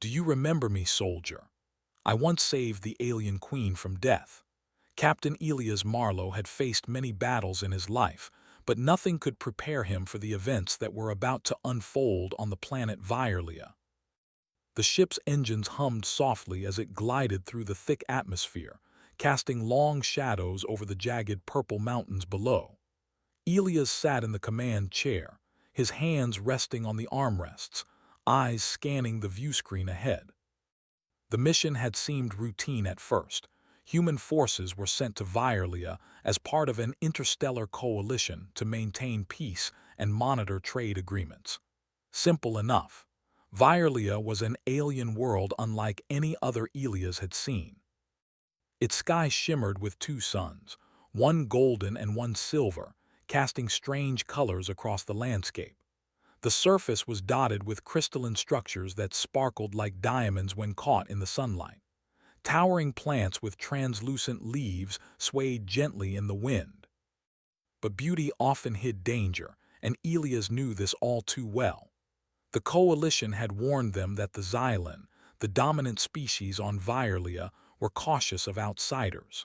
Do you remember me, soldier? I once saved the alien queen from death. Captain Elias Marlowe had faced many battles in his life, but nothing could prepare him for the events that were about to unfold on the planet Vierlia. The ship's engines hummed softly as it glided through the thick atmosphere, casting long shadows over the jagged purple mountains below. Elias sat in the command chair, his hands resting on the armrests, eyes scanning the viewscreen ahead. The mission had seemed routine at first. Human forces were sent to Vierlia as part of an interstellar coalition to maintain peace and monitor trade agreements. Simple enough. Vierlia was an alien world unlike any other Elias had seen. Its sky shimmered with two suns, one golden and one silver, casting strange colors across the landscape. The surface was dotted with crystalline structures that sparkled like diamonds when caught in the sunlight. Towering plants with translucent leaves swayed gently in the wind. But beauty often hid danger, and Elias knew this all too well. The coalition had warned them that the Xylan, the dominant species on Vierlia, were cautious of outsiders.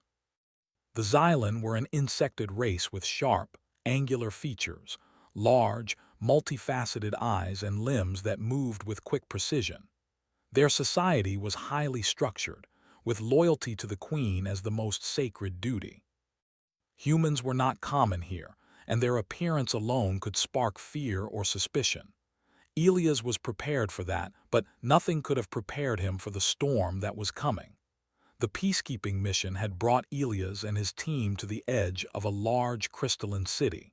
The Xylan were an insected race with sharp, angular features, large, multifaceted eyes and limbs that moved with quick precision. Their society was highly structured, with loyalty to the queen as the most sacred duty. Humans were not common here, and their appearance alone could spark fear or suspicion. Elias was prepared for that, but nothing could have prepared him for the storm that was coming. The peacekeeping mission had brought Elias and his team to the edge of a large crystalline city.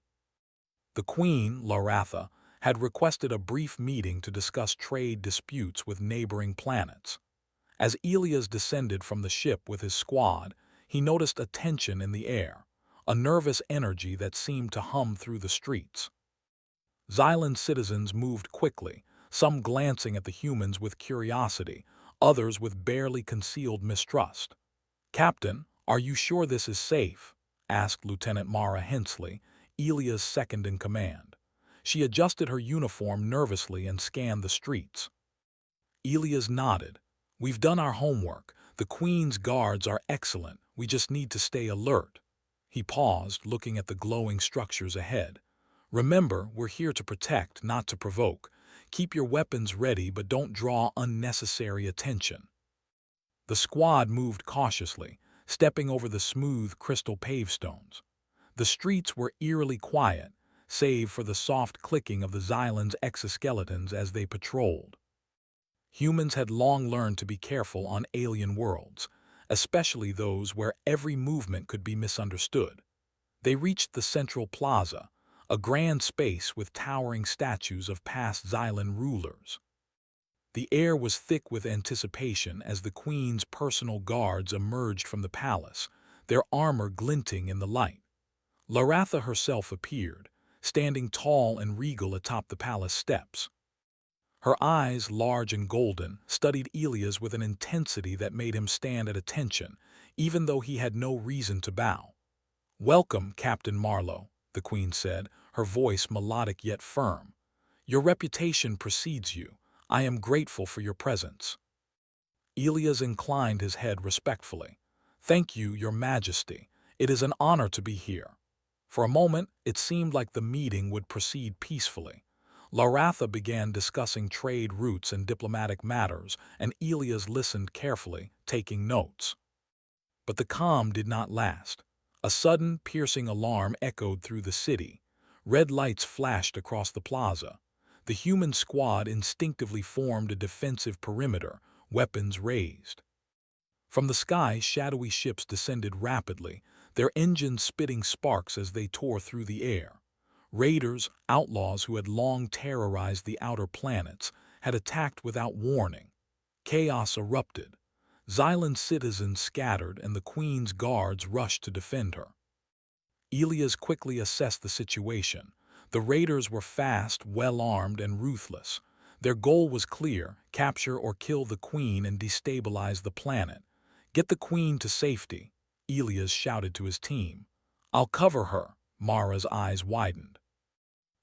The queen, Laratha, had requested a brief meeting to discuss trade disputes with neighboring planets. As Elias descended from the ship with his squad, he noticed a tension in the air, a nervous energy that seemed to hum through the streets. Xylan citizens moved quickly, some glancing at the humans with curiosity, others with barely concealed mistrust. "Captain, are you sure this is safe?" asked Lieutenant Mara Hensley, Elia's second in command. She adjusted her uniform nervously and scanned the streets. Elias nodded. "We've done our homework. The Queen's guards are excellent. We just need to stay alert." He paused, looking at the glowing structures ahead. "Remember, we're here to protect, not to provoke. Keep your weapons ready, but don't draw unnecessary attention." The squad moved cautiously, stepping over the smooth crystal pavestones. The streets were eerily quiet, save for the soft clicking of the Xylan's exoskeletons as they patrolled. Humans had long learned to be careful on alien worlds, especially those where every movement could be misunderstood. They reached the central plaza, a grand space with towering statues of past Xylan rulers. The air was thick with anticipation as the Queen's personal guards emerged from the palace, their armor glinting in the light. Laratha herself appeared, standing tall and regal atop the palace steps. Her eyes, large and golden, studied Elias with an intensity that made him stand at attention, even though he had no reason to bow. "Welcome, Captain Marlowe," the Queen said, her voice melodic yet firm. "Your reputation precedes you. I am grateful for your presence." Elias inclined his head respectfully. "Thank you, Your Majesty. It is an honor to be here." For a moment, it seemed like the meeting would proceed peacefully. Laratha began discussing trade routes and diplomatic matters, and Elias listened carefully, taking notes. But the calm did not last. A sudden, piercing alarm echoed through the city. Red lights flashed across the plaza. The human squad instinctively formed a defensive perimeter, weapons raised. From the sky, shadowy ships descended rapidly, their engines spitting sparks as they tore through the air. Raiders, outlaws who had long terrorized the outer planets, had attacked without warning. Chaos erupted. Xylan citizens scattered and the Queen's guards rushed to defend her. Elias quickly assessed the situation. The raiders were fast, well-armed, and ruthless. Their goal was clear: capture or kill the Queen and destabilize the planet. "Get the Queen to safety," Elias shouted to his team. "I'll cover her." Mara's eyes widened.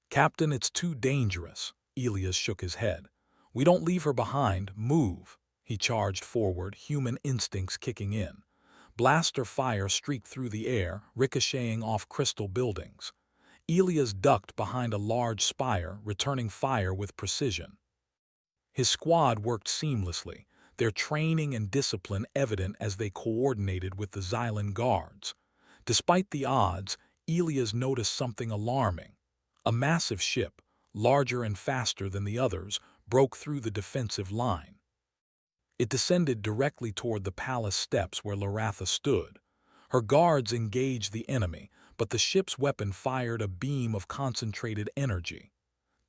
"Captain, it's too dangerous." Elias shook his head. We don't leave her behind, move. He charged forward, human instincts kicking in. Blaster fire streaked through the air, ricocheting off crystal buildings. Elias ducked behind a large spire, returning fire with precision. His squad worked seamlessly, their training and discipline evident as they coordinated with the Xylan guards. Despite the odds, Elias noticed something alarming. A massive ship, larger and faster than the others, broke through the defensive line. It descended directly toward the palace steps where Loratha stood. Her guards engaged the enemy, but the ship's weapon fired a beam of concentrated energy.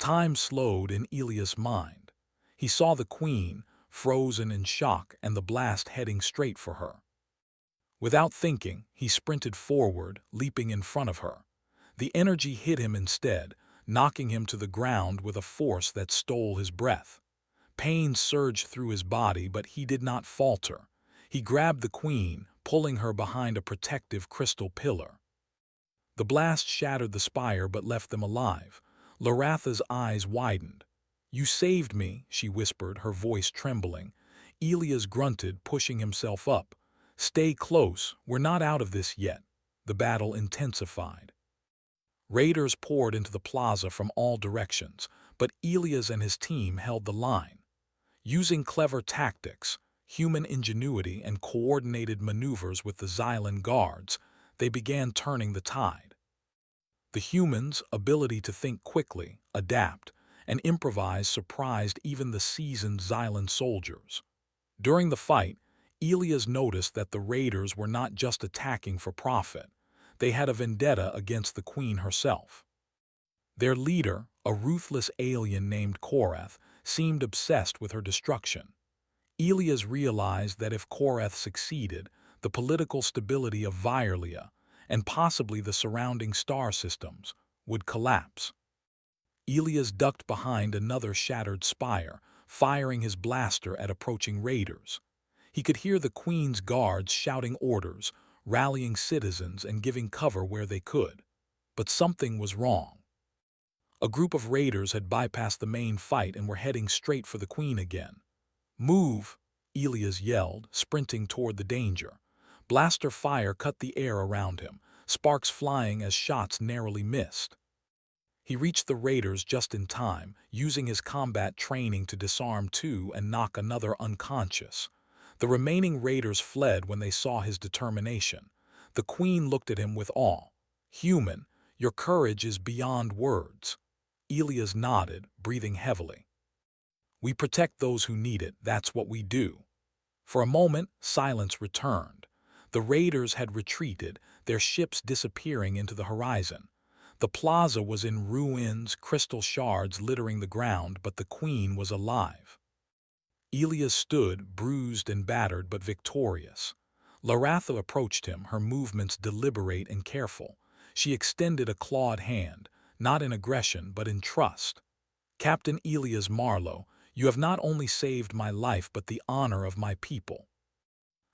Time slowed in Elias' mind. He saw the queen, frozen in shock, and the blast heading straight for her. Without thinking, he sprinted forward, leaping in front of her. The energy hit him instead, knocking him to the ground with a force that stole his breath. Pain surged through his body, but he did not falter. He grabbed the queen, pulling her behind a protective crystal pillar. The blast shattered the spire but left them alive. Loratha's eyes widened. "You saved me," she whispered, her voice trembling. Elias grunted, pushing himself up. "Stay close, we're not out of this yet." The battle intensified. Raiders poured into the plaza from all directions, but Elias and his team held the line. Using clever tactics, human ingenuity, and coordinated maneuvers with the Xylan guards, they began turning the tide. The humans' ability to think quickly, adapt, and improvise surprised even the seasoned Xylan soldiers. During the fight, Elias noticed that the raiders were not just attacking for profit. They had a vendetta against the queen herself. Their leader, a ruthless alien named Korath, seemed obsessed with her destruction. Elias realized that if Korath succeeded, the political stability of Vyrlia, and possibly the surrounding star systems, would collapse. Elias ducked behind another shattered spire, firing his blaster at approaching raiders. He could hear the queen's guards shouting orders, rallying citizens and giving cover where they could. But something was wrong. A group of raiders had bypassed the main fight and were heading straight for the queen again. "Move!" Elias yelled, sprinting toward the danger. Blaster fire cut the air around him, sparks flying as shots narrowly missed. He reached the raiders just in time, using his combat training to disarm two and knock another unconscious. The remaining raiders fled when they saw his determination. The queen looked at him with awe. "Human, your courage is beyond words." Elias nodded, breathing heavily. "We protect those who need it, that's what we do." For a moment, silence returned. The raiders had retreated, their ships disappearing into the horizon. The plaza was in ruins, crystal shards littering the ground, but the queen was alive. Elias stood, bruised and battered, but victorious. Loratha approached him, her movements deliberate and careful. She extended a clawed hand, not in aggression, but in trust. "Captain Elias Marlowe, you have not only saved my life, but the honor of my people."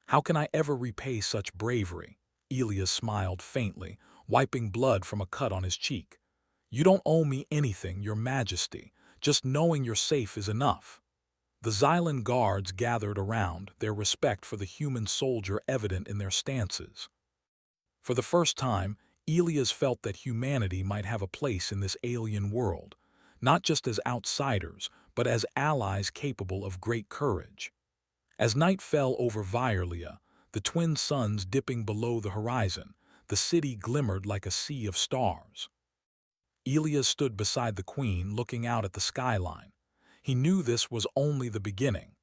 "How can I ever repay such bravery?" Elias smiled faintly, wiping blood from a cut on his cheek. "You don't owe me anything, Your Majesty. Just knowing you're safe is enough." The Xylan guards gathered around, their respect for the human soldier evident in their stances. For the first time, Elias felt that humanity might have a place in this alien world, not just as outsiders, but as allies capable of great courage. As night fell over Vyrlia, the twin suns dipping below the horizon, the city glimmered like a sea of stars. Elias stood beside the queen, looking out at the skyline. He knew this was only the beginning.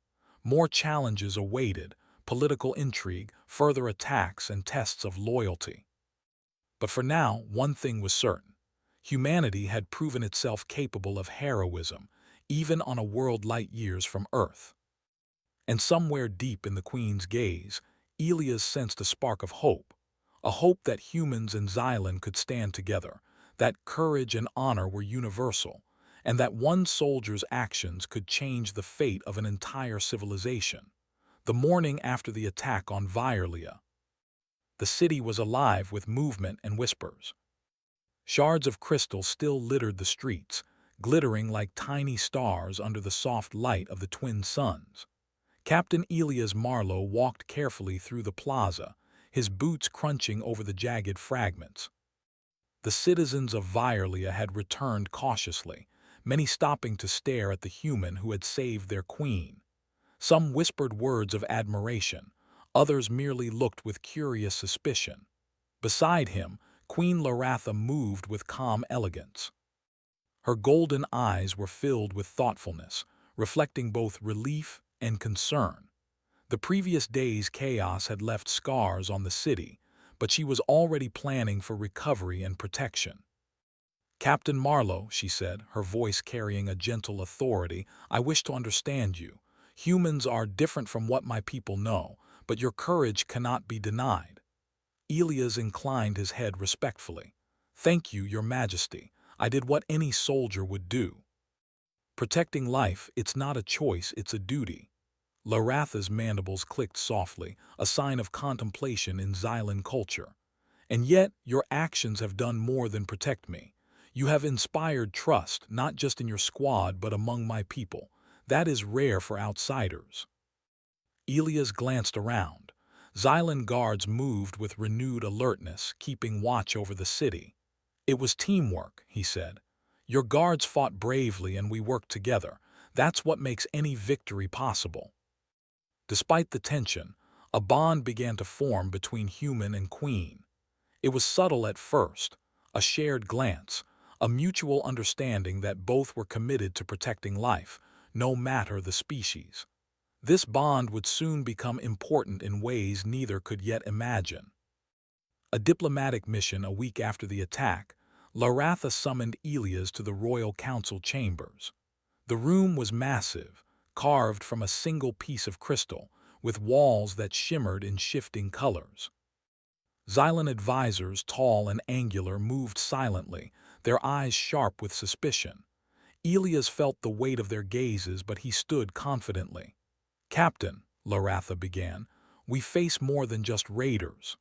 More challenges awaited, political intrigue, further attacks, and tests of loyalty. But for now, one thing was certain. Humanity had proven itself capable of heroism, even on a world light years from Earth. And somewhere deep in the queen's gaze, Elias sensed a spark of hope. A hope that humans and Xylan could stand together, that courage and honor were universal, and that one soldier's actions could change the fate of an entire civilization. The morning after the attack on Vyrlia, the city was alive with movement and whispers. Shards of crystal still littered the streets, glittering like tiny stars under the soft light of the twin suns. Captain Elias Marlowe walked carefully through the plaza, his boots crunching over the jagged fragments. The citizens of Virlia had returned cautiously, many stopping to stare at the human who had saved their queen. Some whispered words of admiration, others merely looked with curious suspicion. Beside him, Queen Laratha moved with calm elegance. Her golden eyes were filled with thoughtfulness, reflecting both relief and concern. The previous day's chaos had left scars on the city, but she was already planning for recovery and protection. "Captain Marlowe," she said, her voice carrying a gentle authority, "I wish to understand you. Humans are different from what my people know, but your courage cannot be denied." Elias inclined his head respectfully. "Thank you, Your Majesty. I did what any soldier would do. Protecting life, it's not a choice, it's a duty." Laratha's mandibles clicked softly, a sign of contemplation in Xylan culture. "And yet, your actions have done more than protect me. You have inspired trust, not just in your squad, but among my people. That is rare for outsiders." Elias glanced around. Xylan guards moved with renewed alertness, keeping watch over the city. "It was teamwork," he said. "Your guards fought bravely and we worked together. That's what makes any victory possible." Despite the tension, a bond began to form between human and queen. It was subtle at first, a shared glance, a mutual understanding that both were committed to protecting life, no matter the species. This bond would soon become important in ways neither could yet imagine. A diplomatic mission a week after the attack, Laratha summoned Elias to the royal council chambers. The room was massive, carved from a single piece of crystal, with walls that shimmered in shifting colors. Xylan advisors, tall and angular, moved silently, their eyes sharp with suspicion. Elias felt the weight of their gazes, but he stood confidently. "Captain," Laratha began, "we face more than just raiders.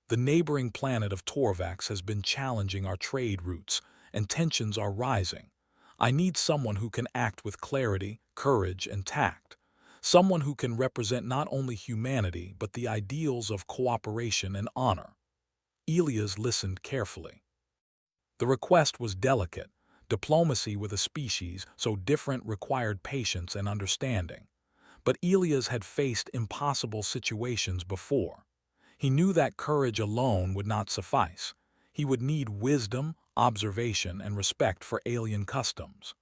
The neighboring planet of Torvax has been challenging our trade routes, and tensions are rising. I need someone who can act with clarity, courage, and tact. Someone who can represent not only humanity, but the ideals of cooperation and honor." Elias listened carefully. The request was delicate. Diplomacy with a species so different required patience and understanding. But Elias had faced impossible situations before. He knew that courage alone would not suffice. He would need wisdom, observation, and respect for alien customs.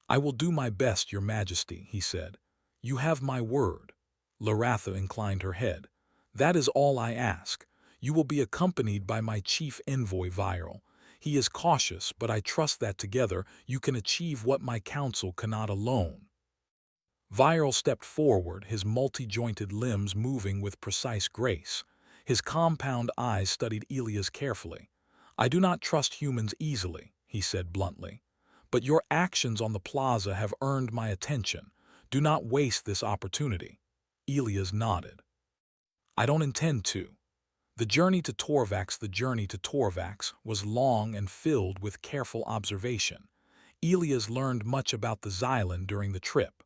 "I will do my best, Your Majesty," he said. "You have my word." Laratha inclined her head. "That is all I ask. You will be accompanied by my chief envoy, Viral. He is cautious, but I trust that together you can achieve what my council cannot alone." Viral stepped forward, his multi-jointed limbs moving with precise grace. His compound eyes studied Elias carefully. "I do not trust humans easily," he said bluntly. "But your actions on the plaza have earned my attention. Do not waste this opportunity." Elias nodded. "I don't intend to." The journey to Torvax was long and filled with careful observation. Elias learned much about the Xylan during the trip.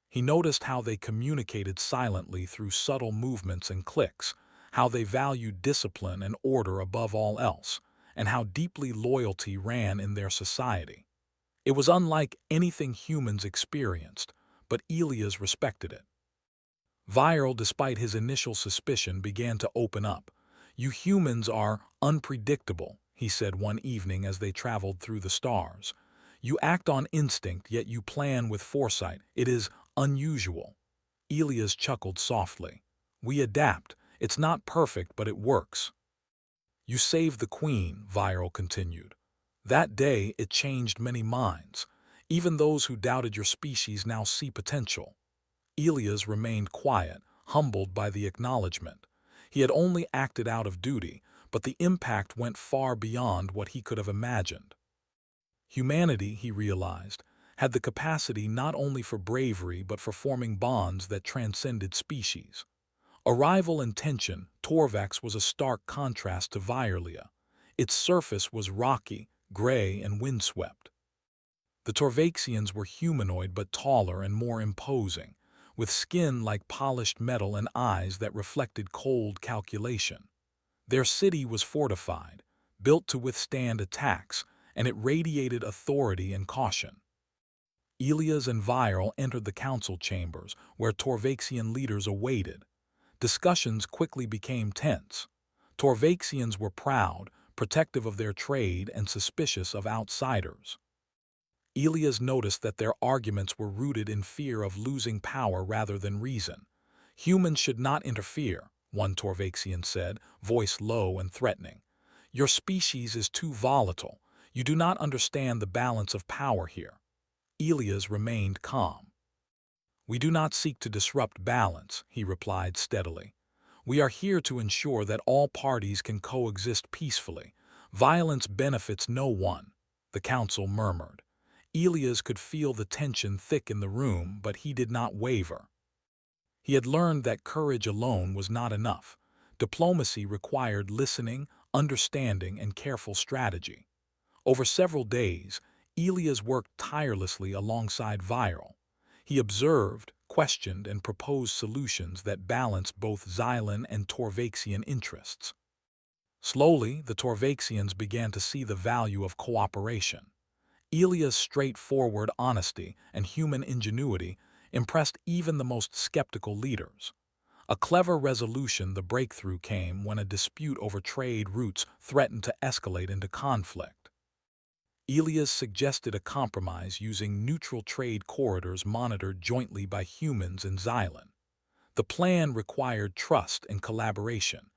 He noticed how they communicated silently through subtle movements and clicks, how they valued discipline and order above all else, and how deeply loyalty ran in their society. It was unlike anything humans experienced, but Elias respected it. Viral, despite his initial suspicion, began to open up. "You humans are unpredictable," he said one evening as they traveled through the stars. "You act on instinct, yet you plan with foresight. It is unusual." Elias chuckled softly. "We adapt. It's not perfect, but it works." "You saved the queen," Viral continued. "That day, it changed many minds. Even those who doubted your species now see potential." Elias remained quiet, humbled by the acknowledgement. He had only acted out of duty, but the impact went far beyond what he could have imagined. Humanity, he realized, had the capacity not only for bravery but for forming bonds that transcended species. Arrival and tension, Torvax was a stark contrast to Virlia. Its surface was rocky, gray, and windswept. The Torvaxians were humanoid but taller and more imposing, with skin like polished metal and eyes that reflected cold calculation. Their city was fortified, built to withstand attacks, and it radiated authority and caution. Elias and Viral entered the council chambers, where Torvaxian leaders awaited. Discussions quickly became tense. Torvaxians were proud, protective of their trade, and suspicious of outsiders. Elias noticed that their arguments were rooted in fear of losing power rather than reason. Humans should not interfere, one Torvaxian said, voice low and threatening. Your species is too volatile. You do not understand the balance of power here. Elias remained calm. We do not seek to disrupt balance, he replied steadily. We are here to ensure that all parties can coexist peacefully. Violence benefits no one, the council murmured. Elias could feel the tension thick in the room, but he did not waver. He had learned that courage alone was not enough. Diplomacy required listening, understanding, and careful strategy. Over several days, Elias worked tirelessly alongside Viral. He observed, questioned, and proposed solutions that balanced both Xylan and Torvaxian interests. Slowly, the Torvaxians began to see the value of cooperation. Elia's straightforward honesty and human ingenuity impressed even the most skeptical leaders. A clever resolution, the breakthrough came when a dispute over trade routes threatened to escalate into conflict. Elias suggested a compromise using neutral trade corridors monitored jointly by humans and Xylan. The plan required trust and collaboration,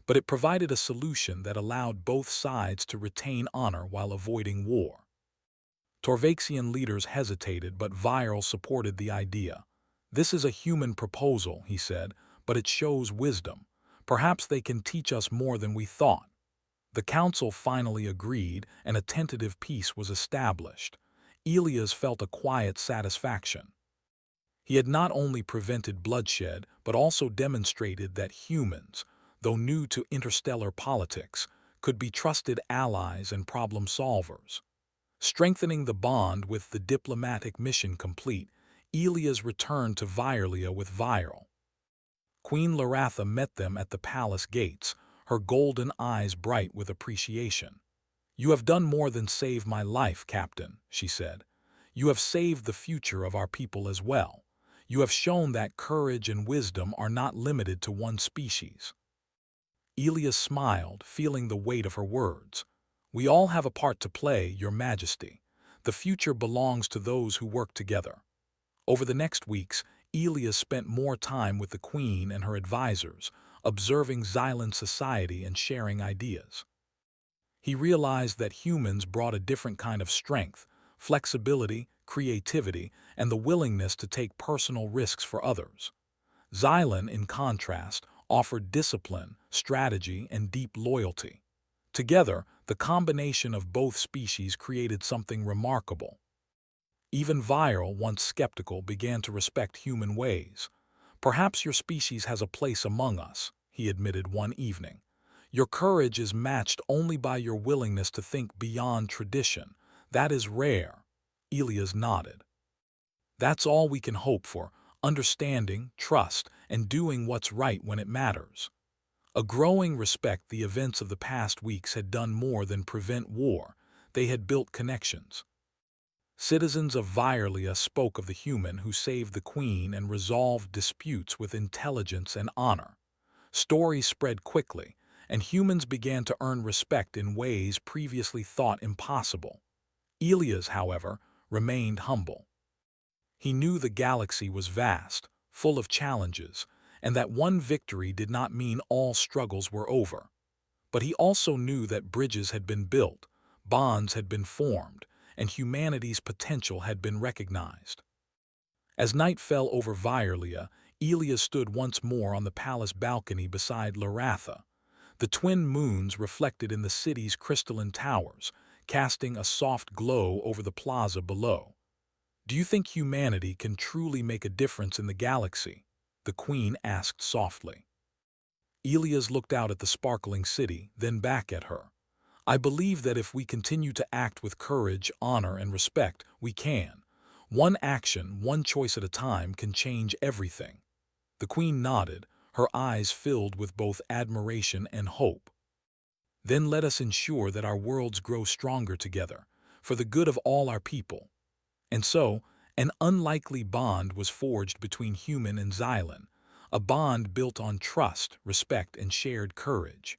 but it provided a solution that allowed both sides to retain honor while avoiding war. Torvaxian leaders hesitated, but Viral supported the idea. This is a human proposal, he said, but it shows wisdom. Perhaps they can teach us more than we thought. The council finally agreed, and a tentative peace was established. Elias felt a quiet satisfaction. He had not only prevented bloodshed, but also demonstrated that humans, though new to interstellar politics, could be trusted allies and problem solvers. Strengthening the bond with the diplomatic mission complete, Elias returned to Virlia with Viral. Queen Laratha met them at the palace gates, her golden eyes bright with appreciation. You have done more than save my life, Captain, she said. You have saved the future of our people as well. You have shown that courage and wisdom are not limited to one species. Elias smiled, feeling the weight of her words. We all have a part to play, Your Majesty. The future belongs to those who work together. Over the next weeks, Elias spent more time with the Queen and her advisors, observing Xylan society and sharing ideas. He realized that humans brought a different kind of strength, flexibility, creativity, and the willingness to take personal risks for others. Xylan, in contrast, offered discipline, strategy, and deep loyalty. Together, the combination of both species created something remarkable. Even Viral, once skeptical, began to respect human ways. Perhaps your species has a place among us, he admitted one evening. Your courage is matched only by your willingness to think beyond tradition. That is rare. Elias nodded. That's all we can hope for, understanding, trust, and doing what's right when it matters. A growing respect. The events of the past weeks had done more than prevent war. They had built connections. Citizens of Virlia spoke of the human who saved the Queen and resolved disputes with intelligence and honor. Stories spread quickly, and humans began to earn respect in ways previously thought impossible. Elias, however, remained humble. He knew the galaxy was vast, full of challenges, and that one victory did not mean all struggles were over. But he also knew that bridges had been built, bonds had been formed, and humanity's potential had been recognized. As night fell over Virlia, Elias stood once more on the palace balcony beside Laratha. The twin moons reflected in the city's crystalline towers, casting a soft glow over the plaza below. Do you think humanity can truly make a difference in the galaxy? The Queen asked softly. Elias looked out at the sparkling city, then back at her. I believe that if we continue to act with courage, honor, and respect, we can. One action, one choice at a time can change everything. The queen nodded, her eyes filled with both admiration and hope. Then let us ensure that our worlds grow stronger together, for the good of all our people. And so, an unlikely bond was forged between human and Xylan, a bond built on trust, respect, and shared courage.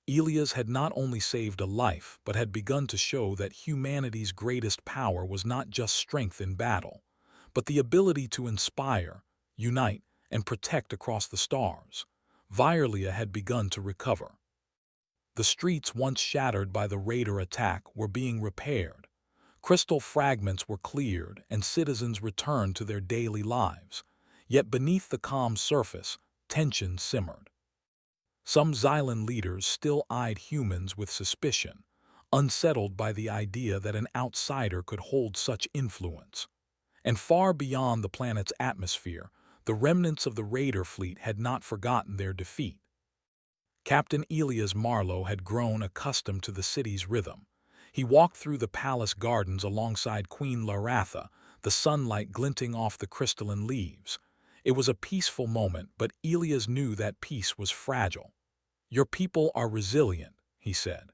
Elias had not only saved a life, but had begun to show that humanity's greatest power was not just strength in battle, but the ability to inspire, unite, and protect across the stars. Vyrlia had begun to recover. The streets once shattered by the raider attack were being repaired. Crystal fragments were cleared and citizens returned to their daily lives. Yet beneath the calm surface, tension simmered. Some Xylan leaders still eyed humans with suspicion, unsettled by the idea that an outsider could hold such influence. And far beyond the planet's atmosphere, the remnants of the raider fleet had not forgotten their defeat. Captain Elias Marlowe had grown accustomed to the city's rhythm. He walked through the palace gardens alongside Queen Laratha, the sunlight glinting off the crystalline leaves. It was a peaceful moment, but Elias knew that peace was fragile. "Your people are resilient," he said.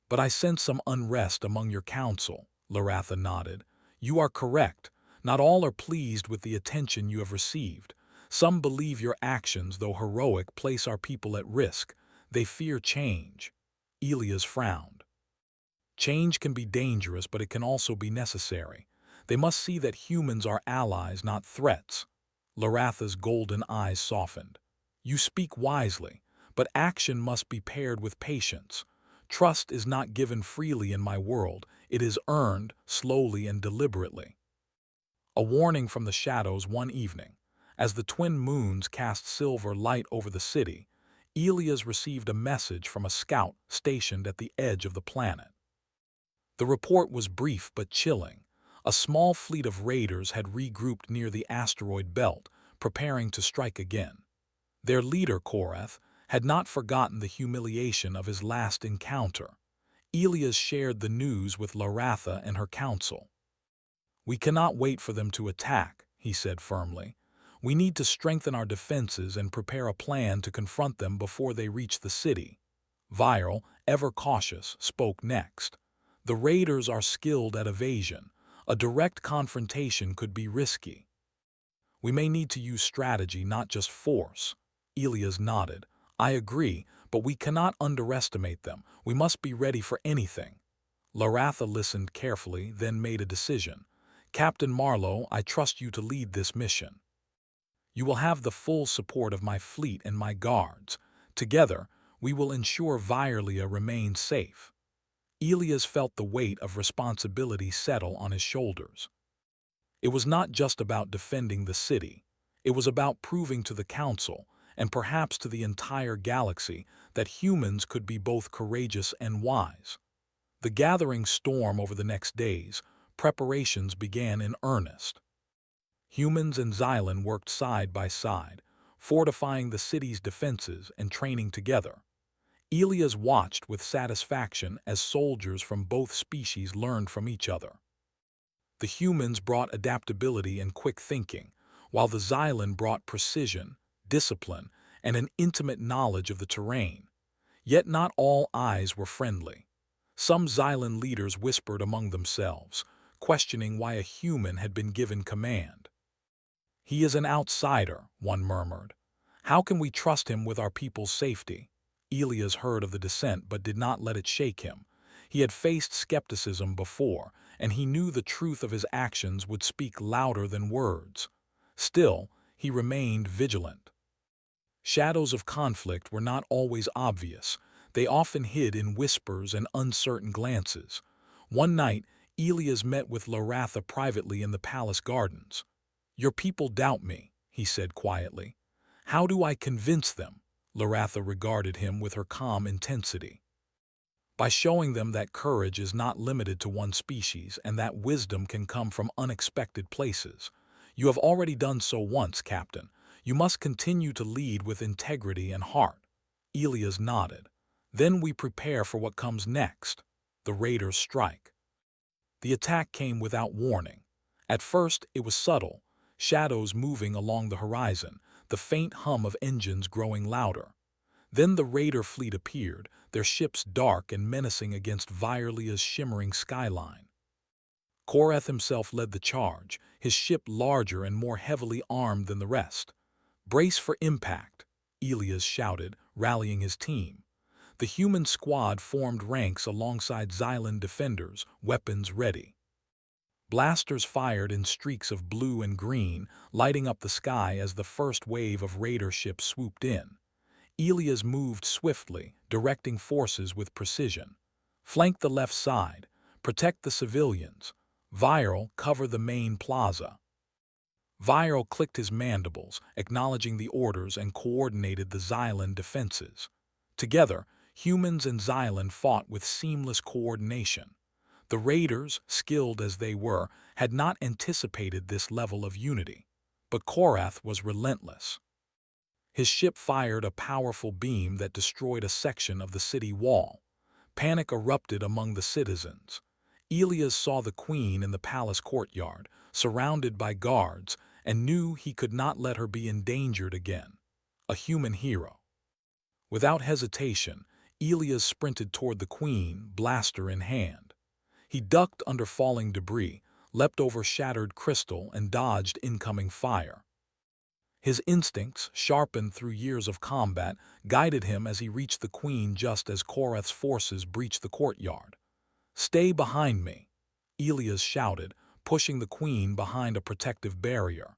"But I sense some unrest among your council," Laratha nodded. "You are correct. Not all are pleased with the attention you have received. Some believe your actions, though heroic, place our people at risk. They fear change." Elias frowned. "Change can be dangerous, but it can also be necessary. They must see that humans are allies, not threats." Laratha's golden eyes softened. "You speak wisely, but action must be paired with patience. Trust is not given freely in my world, it is earned, slowly and deliberately." A warning from the shadows one evening. As the twin moons cast silver light over the city, Elias received a message from a scout stationed at the edge of the planet. The report was brief but chilling. A small fleet of raiders had regrouped near the asteroid belt, preparing to strike again. Their leader, Korath, had not forgotten the humiliation of his last encounter. Elias shared the news with Laratha and her council. "We cannot wait for them to attack," he said firmly. "We need to strengthen our defenses and prepare a plan to confront them before they reach the city." Viral, ever cautious, spoke next. "The raiders are skilled at evasion. A direct confrontation could be risky. We may need to use strategy, not just force." Elias nodded. "I agree, but we cannot underestimate them. We must be ready for anything." Laratha listened carefully, then made a decision. "Captain Marlowe, I trust you to lead this mission. You will have the full support of my fleet and my guards. Together, we will ensure Vyrlia remains safe." Elias felt the weight of responsibility settle on his shoulders. It was not just about defending the city. It was about proving to the Council, and perhaps to the entire galaxy, that humans could be both courageous and wise. The gathering storm over the next days, preparations began in earnest. Humans and Xylan worked side by side, fortifying the city's defenses and training together. Elias watched with satisfaction as soldiers from both species learned from each other. The humans brought adaptability and quick thinking, while the Xylan brought precision, discipline, and an intimate knowledge of the terrain. Yet not all eyes were friendly. Some Xylan leaders whispered among themselves, questioning why a human had been given command. "He is an outsider," one murmured. "How can we trust him with our people's safety?" Elias heard of the dissent but did not let it shake him. He had faced skepticism before, and he knew the truth of his actions would speak louder than words. Still, he remained vigilant. Shadows of conflict were not always obvious. They often hid in whispers and uncertain glances. One night, Elias met with Laratha privately in the palace gardens. "Your people doubt me," he said quietly. "How do I convince them?" Laratha regarded him with her calm intensity. "By showing them that courage is not limited to one species and that wisdom can come from unexpected places. You have already done so once, Captain. You must continue to lead with integrity and heart." Elias nodded. Then we prepare for what comes next. The raiders strike. The attack came without warning. At first, it was subtle, shadows moving along the horizon, the faint hum of engines growing louder. Then the raider fleet appeared, their ships dark and menacing against Virelia's shimmering skyline. Korath himself led the charge, his ship larger and more heavily armed than the rest. "Brace for impact," Elias shouted, rallying his team. The human squad formed ranks alongside Xylan defenders, weapons ready. Blasters fired in streaks of blue and green, lighting up the sky as the first wave of raider ships swooped in. Elias moved swiftly, directing forces with precision. "Flank the left side. Protect the civilians. Viral, cover the main plaza." Viral clicked his mandibles, acknowledging the orders, and coordinated the Xylan defenses. Together, humans and Xylan fought with seamless coordination. The raiders, skilled as they were, had not anticipated this level of unity. But Korath was relentless. His ship fired a powerful beam that destroyed a section of the city wall. Panic erupted among the citizens. Elias saw the queen in the palace courtyard, surrounded by guards, and knew he could not let her be endangered again. A human hero. Without hesitation, Elias sprinted toward the queen, blaster in hand. He ducked under falling debris, leapt over shattered crystal, and dodged incoming fire. His instincts, sharpened through years of combat, guided him as he reached the queen just as Korath's forces breached the courtyard. "Stay behind me," Elias shouted, pushing the queen behind a protective barrier.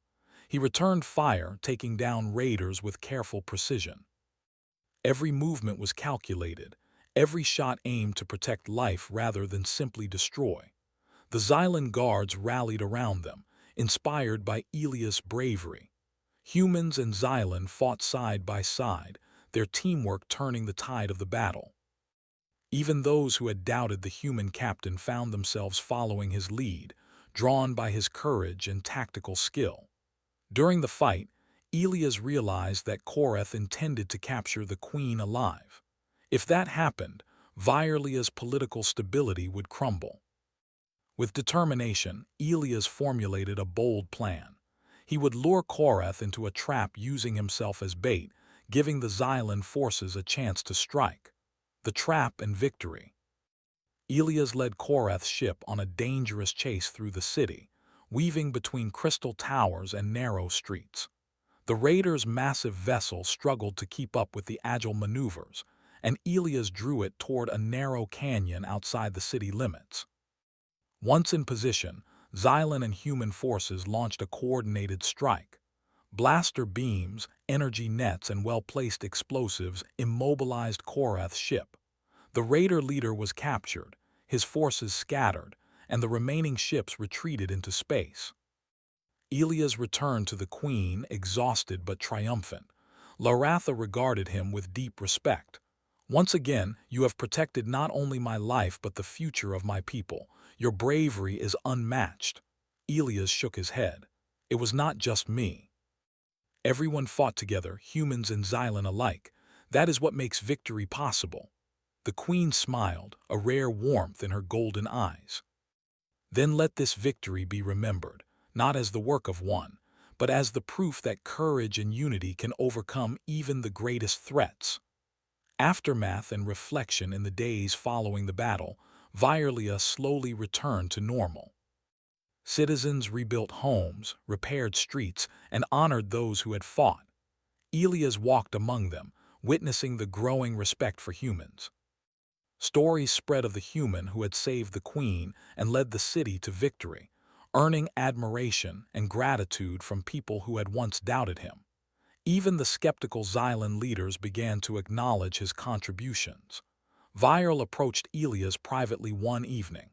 He returned fire, taking down raiders with careful precision. Every movement was calculated, every shot aimed to protect life rather than simply destroy. The Xylan guards rallied around them, inspired by Elias' bravery. Humans and Xylan fought side by side, their teamwork turning the tide of the battle. Even those who had doubted the human captain found themselves following his lead, drawn by his courage and tactical skill. During the fight, Elias realized that Korath intended to capture the queen alive. If that happened, Virelia's political stability would crumble. With determination, Elias formulated a bold plan. He would lure Korath into a trap using himself as bait, giving the Xylan forces a chance to strike. The trap and victory. Elias led Korath's ship on a dangerous chase through the city, weaving between crystal towers and narrow streets. The raiders' massive vessel struggled to keep up with the agile maneuvers, and Elias drew it toward a narrow canyon outside the city limits. Once in position, Xylan and human forces launched a coordinated strike. Blaster beams, energy nets, and well-placed explosives immobilized Korath's ship. The raider leader was captured, his forces scattered, and the remaining ships retreated into space. Elias returned to the queen, exhausted but triumphant. Laratha regarded him with deep respect. "Once again, you have protected not only my life but the future of my people. Your bravery is unmatched." Elias shook his head. "It was not just me. Everyone fought together, humans and Xylan alike. That is what makes victory possible." The queen smiled, a rare warmth in her golden eyes. "Then let this victory be remembered, not as the work of one, but as the proof that courage and unity can overcome even the greatest threats." Aftermath and reflection. In the days following the battle, Virelia slowly returned to normal. Citizens rebuilt homes, repaired streets, and honored those who had fought. Elias walked among them, witnessing the growing respect for humans. Stories spread of the human who had saved the queen and led the city to victory, earning admiration and gratitude from people who had once doubted him. Even the skeptical Xylan leaders began to acknowledge his contributions. Viral approached Elias privately one evening.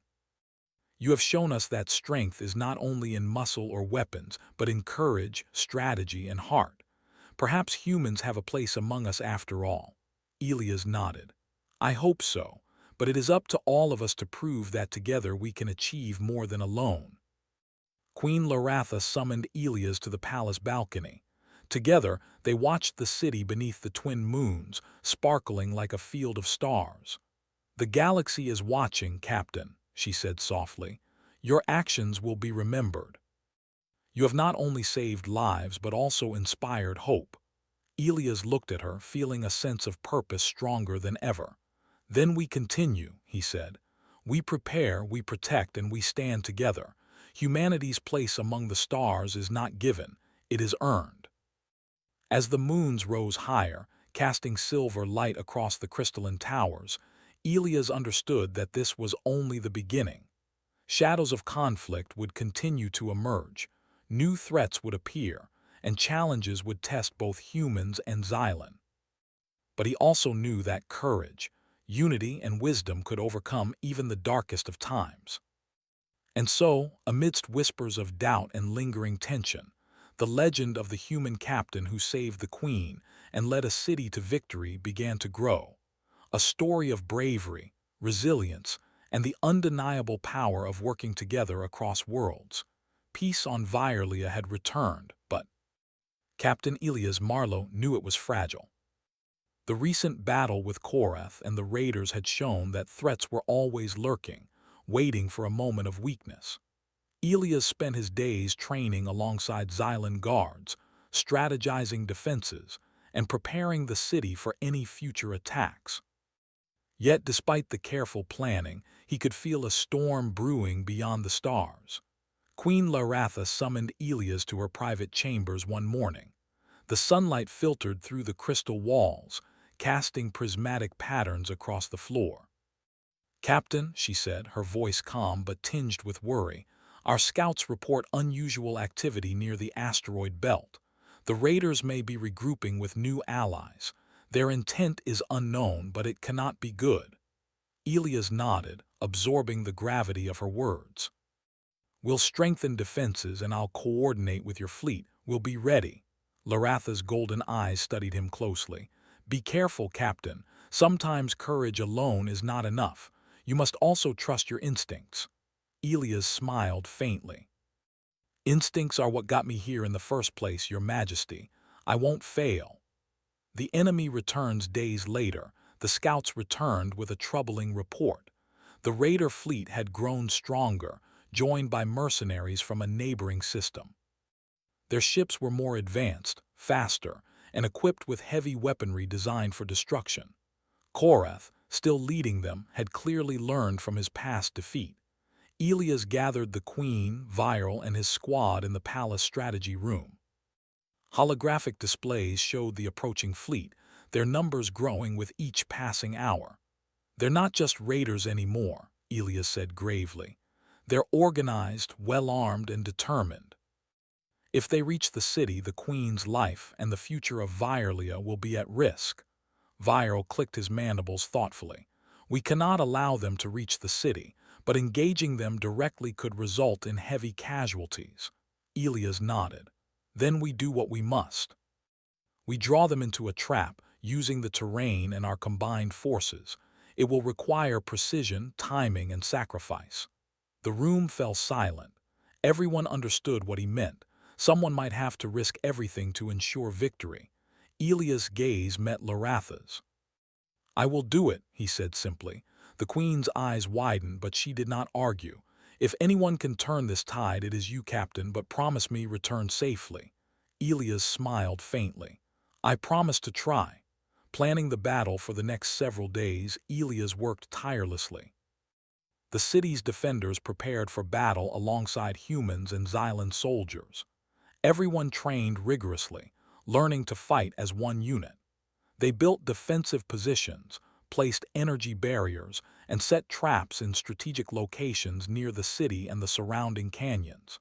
"You have shown us that strength is not only in muscle or weapons, but in courage, strategy, and heart. Perhaps humans have a place among us after all." Elias nodded. "I hope so, but it is up to all of us to prove that together we can achieve more than alone." Queen Laratha summoned Elias to the palace balcony. Together, they watched the city beneath the twin moons, sparkling like a field of stars. "The galaxy is watching, Captain," she said softly. "Your actions will be remembered. You have not only saved lives but also inspired hope." Elias looked at her, feeling a sense of purpose stronger than ever. "Then we continue," he said. "We prepare, we protect, and we stand together. Humanity's place among the stars is not given, it is earned." As the moons rose higher, casting silver light across the crystalline towers, Elias understood that this was only the beginning. Shadows of conflict would continue to emerge, new threats would appear, and challenges would test both humans and Xylan. But he also knew that courage, unity, and wisdom could overcome even the darkest of times. And so, amidst whispers of doubt and lingering tension, the legend of the human captain who saved the queen and led a city to victory began to grow. A story of bravery, resilience, and the undeniable power of working together across worlds. Peace on Vyrlia had returned, but Captain Elias Marlowe knew it was fragile. The recent battle with Korath and the raiders had shown that threats were always lurking, waiting for a moment of weakness. Elias spent his days training alongside Xylan guards, strategizing defenses, and preparing the city for any future attacks. Yet, despite the careful planning, he could feel a storm brewing beyond the stars. Queen Laratha summoned Elias to her private chambers one morning. The sunlight filtered through the crystal walls, casting prismatic patterns across the floor. "Captain," she said, her voice calm but tinged with worry, "our scouts report unusual activity near the asteroid belt. The raiders may be regrouping with new allies. Their intent is unknown, but it cannot be good." Elias nodded, absorbing the gravity of her words. "We'll strengthen defenses and I'll coordinate with your fleet. We'll be ready." Laratha's golden eyes studied him closely. "Be careful, Captain. Sometimes courage alone is not enough. You must also trust your instincts." Elias smiled faintly. "Instincts are what got me here in the first place, Your Majesty. I won't fail." The enemy returns days later. The scouts returned with a troubling report. The raider fleet had grown stronger, joined by mercenaries from a neighboring system. Their ships were more advanced, faster, and equipped with heavy weaponry designed for destruction. Korath, still leading them, had clearly learned from his past defeat. Elias gathered the queen, Viral, and his squad in the palace strategy room. Holographic displays showed the approaching fleet, their numbers growing with each passing hour. "They're not just raiders anymore," Elias said gravely. "They're organized, well-armed, and determined. If they reach the city, the queen's life and the future of Vyrlia will be at risk." Viral clicked his mandibles thoughtfully. "We cannot allow them to reach the city, but engaging them directly could result in heavy casualties." Elias nodded. "Then we do what we must. We draw them into a trap, using the terrain and our combined forces. It will require precision, timing, and sacrifice." The room fell silent. Everyone understood what he meant. Someone might have to risk everything to ensure victory. Elias' gaze met Laratha's. "I will do it," he said simply. The queen's eyes widened, but she did not argue. "If anyone can turn this tide, it is you, Captain, but promise me return safely." Elias smiled faintly. "I promise to try." Planning the battle for the next several days, Elias worked tirelessly. The city's defenders prepared for battle alongside humans and Xylan soldiers. Everyone trained rigorously, learning to fight as one unit. They built defensive positions, placed energy barriers, and set traps in strategic locations near the city and the surrounding canyons.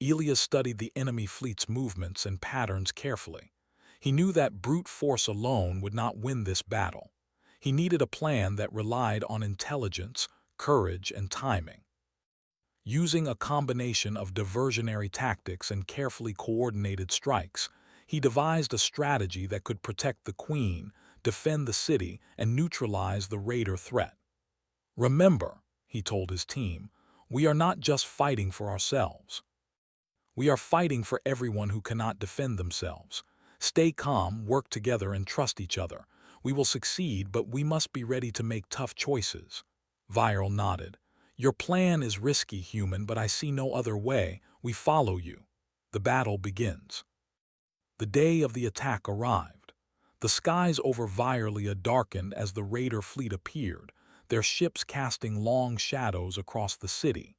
Elias studied the enemy fleet's movements and patterns carefully. He knew that brute force alone would not win this battle. He needed a plan that relied on intelligence, courage, and timing. Using a combination of diversionary tactics and carefully coordinated strikes, he devised a strategy that could protect the queen, defend the city, and neutralize the raider threat. "Remember," he told his team, "we are not just fighting for ourselves. We are fighting for everyone who cannot defend themselves. Stay calm, work together, and trust each other. We will succeed, but we must be ready to make tough choices." Viral nodded. "Your plan is risky, human, but I see no other way. We follow you." The battle begins. The day of the attack arrived. The skies over Virelia darkened as the raider fleet appeared, their ships casting long shadows across the city.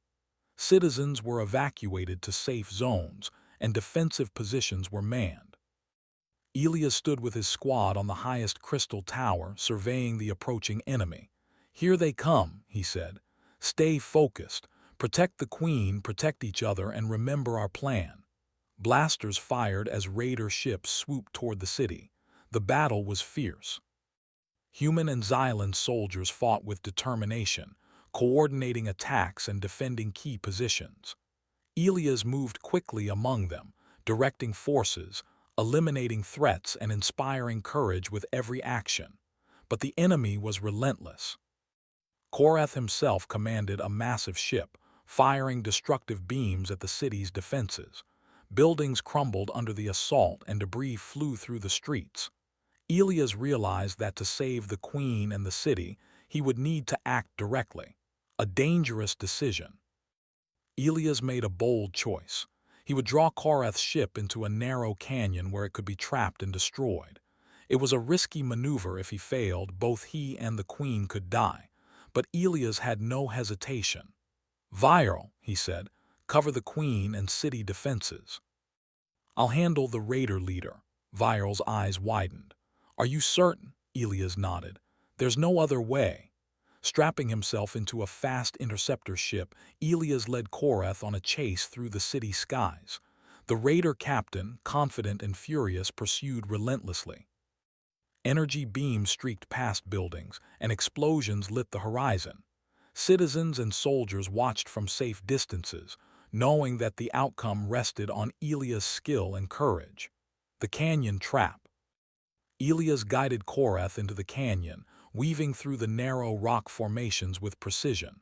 Citizens were evacuated to safe zones, and defensive positions were manned. Elias stood with his squad on the highest crystal tower, surveying the approaching enemy. "Here they come," he said. "Stay focused. Protect the queen, protect each other, and remember our plan." Blasters fired as raider ships swooped toward the city. The battle was fierce. Human and Xylan soldiers fought with determination, coordinating attacks and defending key positions. Elias moved quickly among them, directing forces, eliminating threats and inspiring courage with every action. But the enemy was relentless. Korath himself commanded a massive ship, firing destructive beams at the city's defenses. Buildings crumbled under the assault and debris flew through the streets. Elias realized that to save the queen and the city, he would need to act directly. A dangerous decision. Elias made a bold choice. He would draw Korath's ship into a narrow canyon where it could be trapped and destroyed. It was a risky maneuver. If he failed, both he and the queen could die. But Elias had no hesitation. "Viral," he said, "cover the queen and city defenses." "I'll handle the raider leader." Viral's eyes widened. "Are you certain?" Elias nodded. "There's no other way." Strapping himself into a fast interceptor ship, Elias led Korath on a chase through the city skies. The raider captain, confident and furious, pursued relentlessly. Energy beams streaked past buildings, and explosions lit the horizon. Citizens and soldiers watched from safe distances, knowing that the outcome rested on Elias' skill and courage. The canyon trap. Elias guided Korath into the canyon, weaving through the narrow rock formations with precision.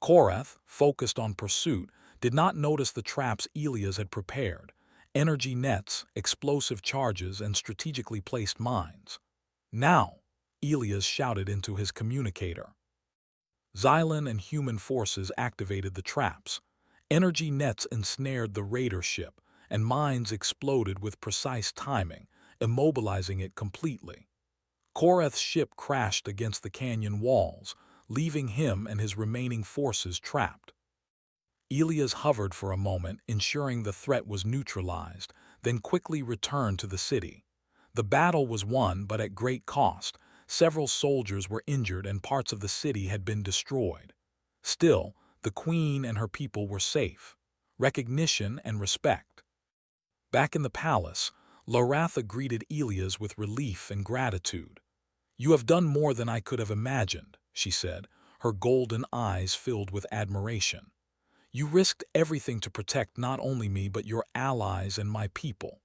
Korath, focused on pursuit, did not notice the traps Elias had prepared: energy nets, explosive charges, and strategically placed mines. "Now!" Elias shouted into his communicator. Xylan and human forces activated the traps. Energy nets ensnared the raider ship, and mines exploded with precise timing, immobilizing it completely. Korath's ship crashed against the canyon walls, leaving him and his remaining forces trapped. Elias hovered for a moment, ensuring the threat was neutralized, then quickly returned to the city. The battle was won, but at great cost. Several soldiers were injured and parts of the city had been destroyed. Still, the queen and her people were safe. Recognition and respect. Back in the palace, Loratha greeted Elias with relief and gratitude. "You have done more than I could have imagined," she said, her golden eyes filled with admiration. "You risked everything to protect not only me but your allies and my people."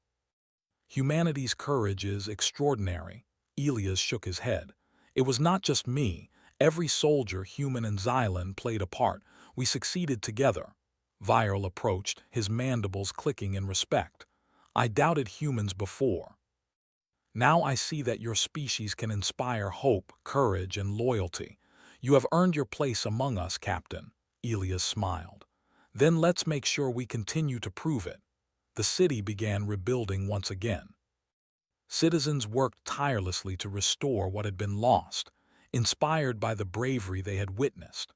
"Humanity's courage is extraordinary." Elias shook his head. "It was not just me. Every soldier, human and Xylan, played a part. We succeeded together." Viral approached, his mandibles clicking in respect. "I doubted humans before. Now I see that your species can inspire hope, courage, and loyalty. You have earned your place among us, Captain." Elias smiled. "Then let's make sure we continue to prove it." The city began rebuilding once again. Citizens worked tirelessly to restore what had been lost, inspired by the bravery they had witnessed.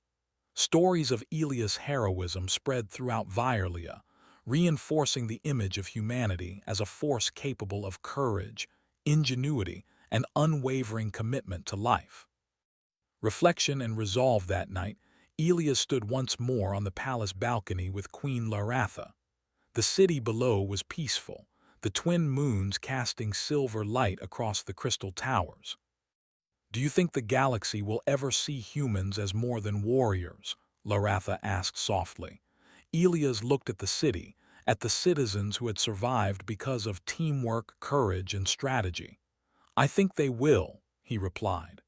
Stories of Elias' heroism spread throughout Virelia, reinforcing the image of humanity as a force capable of courage, ingenuity, and unwavering commitment to life. Reflection and resolve. That night, Elias stood once more on the palace balcony with Queen Loratha. The city below was peaceful, the twin moons casting silver light across the crystal towers. "Do you think the galaxy will ever see humans as more than warriors?" Loratha asked softly. Elias looked at the city, at the citizens who had survived because of teamwork, courage, and strategy. "I think they will," he replied.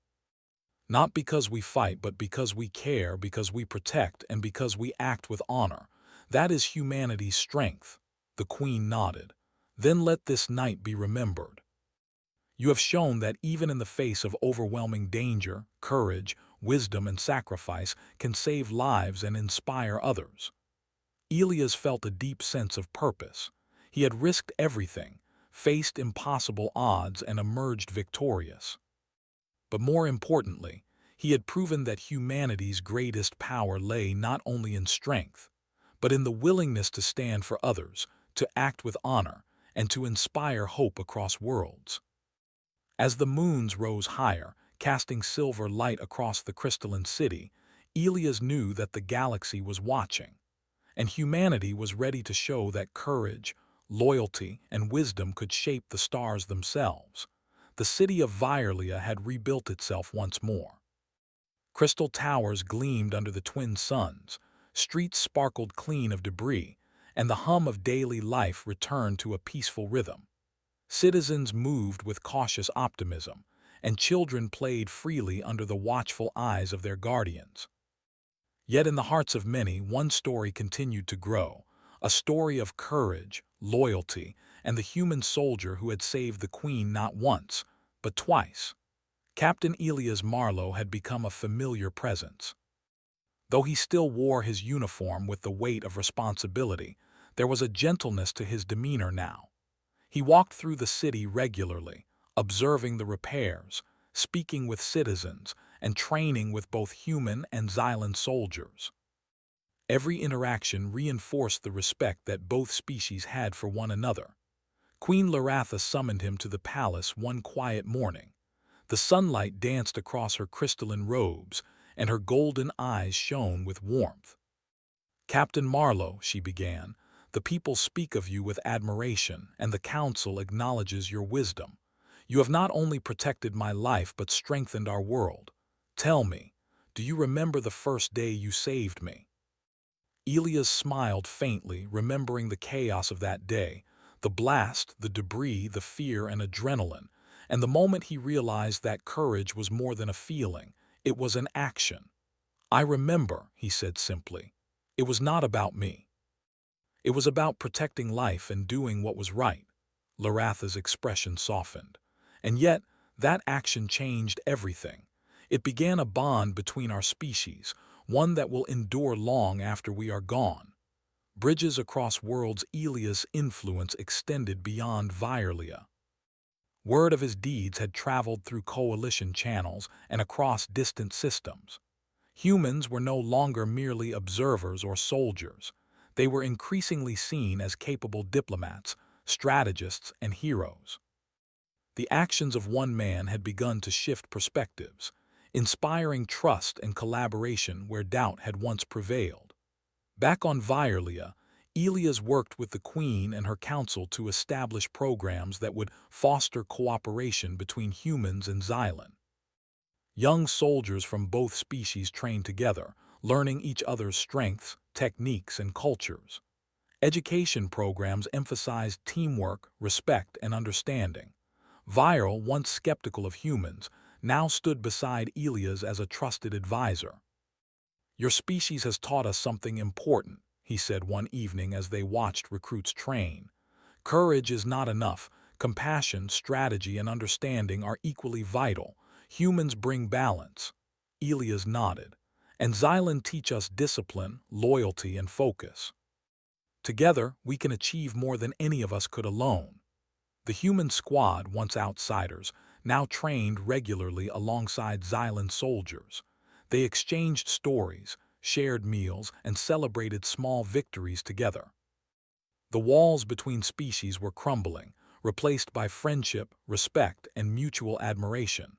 "Not because we fight, but because we care, because we protect, and because we act with honor. That is humanity's strength." The queen nodded. Then let this night be remembered. You have shown that even in the face of overwhelming danger, courage, wisdom, and sacrifice can save lives and inspire others. Elias felt a deep sense of purpose. He had risked everything, faced impossible odds, and emerged victorious. But more importantly, he had proven that humanity's greatest power lay not only in strength, but in the willingness to stand for others, to act with honor, and to inspire hope across worlds. As the moons rose higher, casting silver light across the crystalline city, Elias knew that the galaxy was watching, and humanity was ready to show that courage, loyalty, and wisdom could shape the stars themselves. The city of Vyrlia had rebuilt itself once more. Crystal towers gleamed under the twin suns, streets sparkled clean of debris, and the hum of daily life returned to a peaceful rhythm. Citizens moved with cautious optimism, and children played freely under the watchful eyes of their guardians. Yet in the hearts of many, one story continued to grow, a story of courage, loyalty, and the human soldier who had saved the queen not once, but twice. Captain Elias Marlowe had become a familiar presence. Though he still wore his uniform with the weight of responsibility, there was a gentleness to his demeanor now. He walked through the city regularly, observing the repairs, speaking with citizens, and training with both human and Xylan soldiers. Every interaction reinforced the respect that both species had for one another. Queen Laratha summoned him to the palace one quiet morning. The sunlight danced across her crystalline robes, and her golden eyes shone with warmth. "Captain Marlowe," she began, "the people speak of you with admiration, and the council acknowledges your wisdom. You have not only protected my life but strengthened our world. Tell me, do you remember the first day you saved me?" Elias smiled faintly, remembering the chaos of that day, the blast, the debris, the fear and adrenaline, and the moment he realized that courage was more than a feeling, it was an action. "I remember," he said simply. "It was not about me. It was about protecting life and doing what was right." Laratha's expression softened. "And yet, that action changed everything. It began a bond between our species, one that will endure long after we are gone." Bridges across worlds, Elias' influence extended beyond Vyrlia. Word of his deeds had traveled through coalition channels and across distant systems. Humans were no longer merely observers or soldiers. They were increasingly seen as capable diplomats, strategists, and heroes. The actions of one man had begun to shift perspectives, inspiring trust and collaboration where doubt had once prevailed. Back on Vyrlia, Elias worked with the Queen and her council to establish programs that would foster cooperation between humans and Xylan. Young soldiers from both species trained together, learning each other's strengths, techniques, and cultures. Education programs emphasized teamwork, respect, and understanding. Viral, once skeptical of humans, now stood beside Elias as a trusted advisor. "Your species has taught us something important," he said one evening as they watched recruits train. "Courage is not enough. Compassion, strategy, and understanding are equally vital. Humans bring balance." Elias nodded. "And Xylan teach us discipline, loyalty, and focus. Together, we can achieve more than any of us could alone." The human squad, once outsiders, now trained regularly alongside Xylan soldiers. They exchanged stories, shared meals, and celebrated small victories together. The walls between species were crumbling, replaced by friendship, respect, and mutual admiration.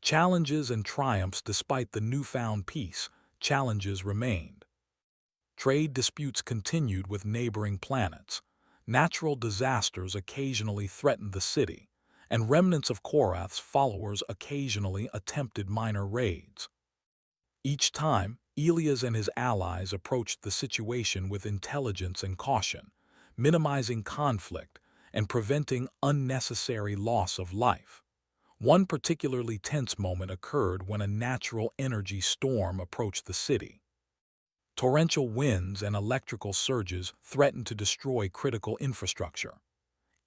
Challenges and triumphs. Despite the newfound peace, challenges remained. Trade disputes continued with neighboring planets. Natural disasters occasionally threatened the city, and remnants of Korath's followers occasionally attempted minor raids. Each time, Elias and his allies approached the situation with intelligence and caution, minimizing conflict and preventing unnecessary loss of life. One particularly tense moment occurred when a natural energy storm approached the city. Torrential winds and electrical surges threatened to destroy critical infrastructure.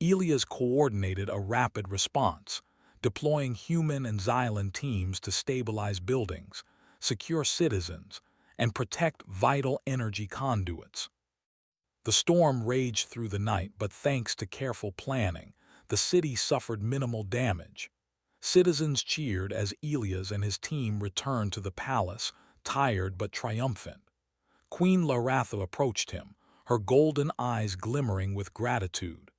Elias coordinated a rapid response, deploying human and Xylan teams to stabilize buildings, secure citizens, and protect vital energy conduits. The storm raged through the night, but thanks to careful planning, the city suffered minimal damage. Citizens cheered as Elias and his team returned to the palace, tired but triumphant. Queen Laratha approached him, her golden eyes glimmering with gratitude.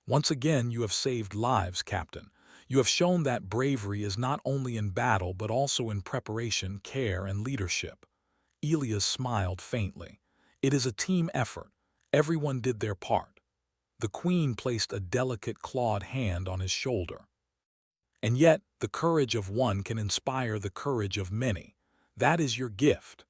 "Once again you have saved lives, Captain. You have shown that bravery is not only in battle but also in preparation, care, and leadership." Elias smiled faintly. "It is a team effort. Everyone did their part." The queen placed a delicate clawed hand on his shoulder. "And yet, the courage of one can inspire the courage of many. That is your gift."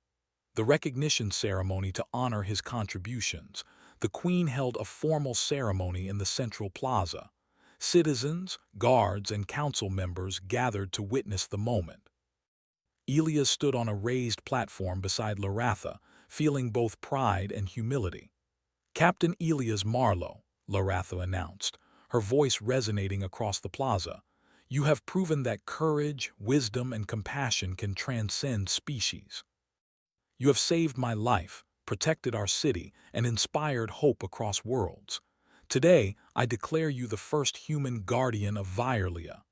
The recognition ceremony to honor his contributions. The queen held a formal ceremony in the central plaza. Citizens, guards, and council members gathered to witness the moment. Elias stood on a raised platform beside Laratha, feeling both pride and humility. "Captain Elias Marlowe," Laratha announced, her voice resonating across the plaza, "you have proven that courage, wisdom, and compassion can transcend species. You have saved my life, protected our city, and inspired hope across worlds. Today, I declare you the first human guardian of Vyrlia."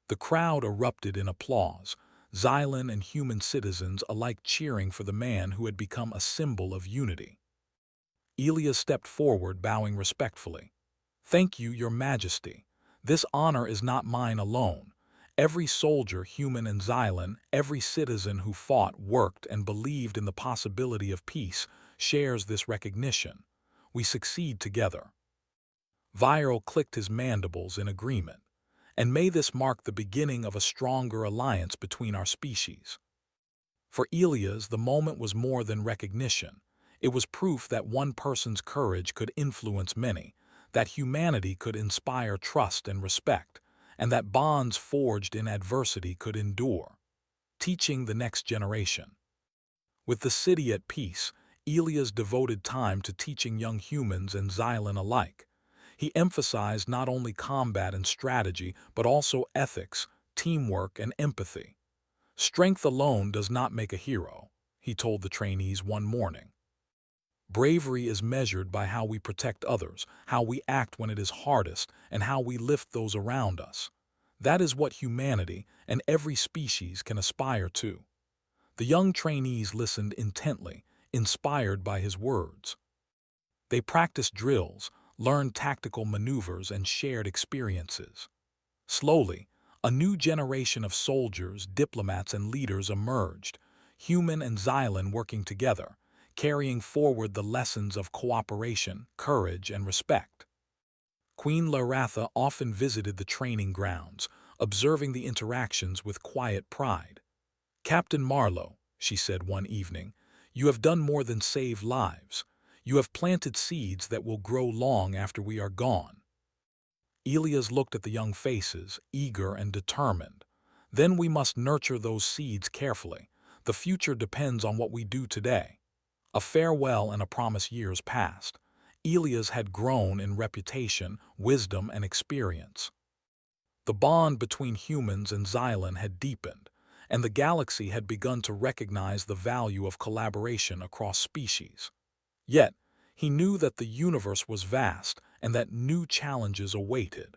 The crowd erupted in applause, Xylan and human citizens alike cheering for the man who had become a symbol of unity. Elias stepped forward, bowing respectfully. "Thank you, Your Majesty. This honor is not mine alone. Every soldier, human and Xylan, every citizen who fought, worked, and believed in the possibility of peace shares this recognition. We succeed together." Viral clicked his mandibles in agreement. "And may this mark the beginning of a stronger alliance between our species." For Elias, the moment was more than recognition. It was proof that one person's courage could influence many, that humanity could inspire trust and respect, and that bonds forged in adversity could endure, teaching the next generation. With the city at peace, Elias devoted time to teaching young humans and Xylan alike. He emphasized not only combat and strategy, but also ethics, teamwork, and empathy. "Strength alone does not make a hero," he told the trainees one morning. "Bravery is measured by how we protect others, how we act when it is hardest, and how we lift those around us. That is what humanity and every species can aspire to." The young trainees listened intently, inspired by his words. They practiced drills, learned tactical maneuvers, and shared experiences. Slowly, a new generation of soldiers, diplomats, and leaders emerged, human and Xylan working together, carrying forward the lessons of cooperation, courage, and respect. Queen Laratha often visited the training grounds, observing the interactions with quiet pride. "Captain Marlowe," she said one evening, "you have done more than save lives. You have planted seeds that will grow long after we are gone." Elias looked at the young faces, eager and determined. "Then we must nurture those seeds carefully. The future depends on what we do today." A farewell and a promise. Years passed. Elias had grown in reputation, wisdom, and experience. The bond between humans and Xylan had deepened, and the galaxy had begun to recognize the value of collaboration across species. Yet, he knew that the universe was vast and that new challenges awaited.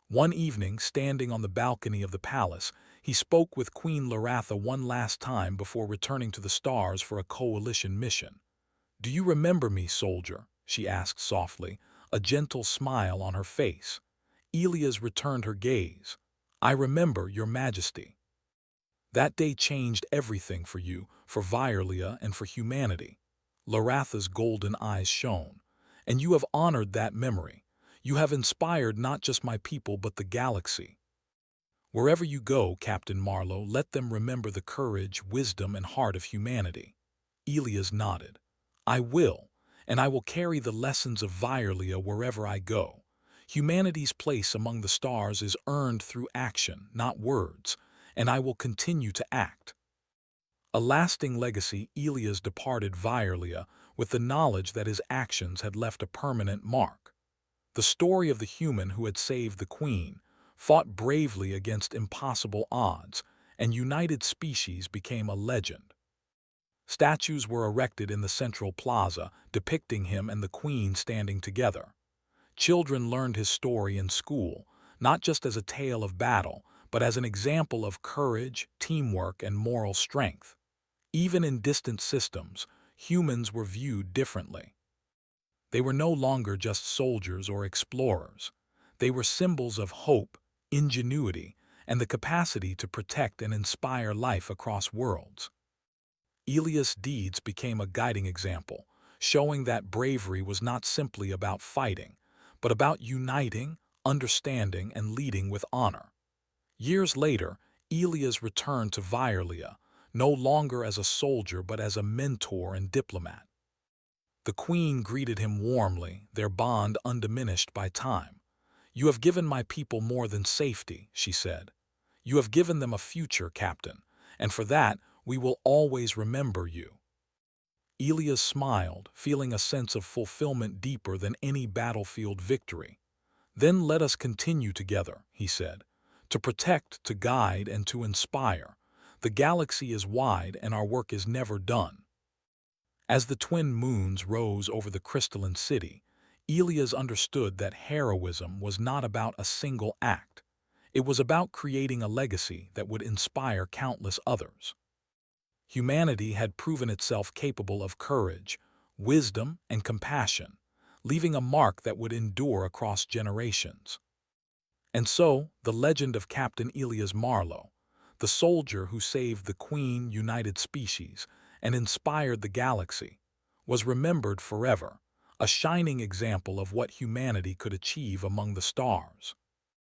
One evening, standing on the balcony of the palace, he spoke with Queen Laratha one last time before returning to the stars for a coalition mission. "Do you remember me, soldier?" she asked softly, a gentle smile on her face. Elias returned her gaze. "I remember, Your Majesty. That day changed everything for you, for Vyrlia, and for humanity." Laratha's golden eyes shone. "And you have honored that memory. You have inspired not just my people but the galaxy. Wherever you go, Captain Marlowe, let them remember the courage, wisdom, and heart of humanity." Elias nodded. "I will, and I will carry the lessons of Vyrlia wherever I go. Humanity's place among the stars is earned through action, not words, and I will continue to act." A lasting legacy. Elias departed Violia with the knowledge that his actions had left a permanent mark. The story of the human who had saved the queen, fought bravely against impossible odds, and united species became a legend. Statues were erected in the central plaza, depicting him and the queen standing together. Children learned his story in school, not just as a tale of battle, but as an example of courage, teamwork, and moral strength. Even in distant systems, humans were viewed differently. They were no longer just soldiers or explorers. They were symbols of hope, ingenuity, and the capacity to protect and inspire life across worlds. Elias' deeds became a guiding example, showing that bravery was not simply about fighting, but about uniting, understanding, and leading with honor. Years later, Elias returned to Violia, no longer as a soldier but as a mentor and diplomat. The queen greeted him warmly, their bond undiminished by time. "You have given my people more than safety," she said. "You have given them a future, Captain, and for that we will always remember you." Elias smiled, feeling a sense of fulfillment deeper than any battlefield victory. "Then let us continue together," he said, "to protect, to guide, and to inspire. The galaxy is wide and our work is never done." As the twin moons rose over the crystalline city, Elias understood that heroism was not about a single act. It was about creating a legacy that would inspire countless others. Humanity had proven itself capable of courage, wisdom, and compassion, leaving a mark that would endure across generations. And so, the legend of Captain Elias Marlowe, the soldier who saved the Queen, united species, and inspired the galaxy, was remembered forever, a shining example of what humanity could achieve among the stars.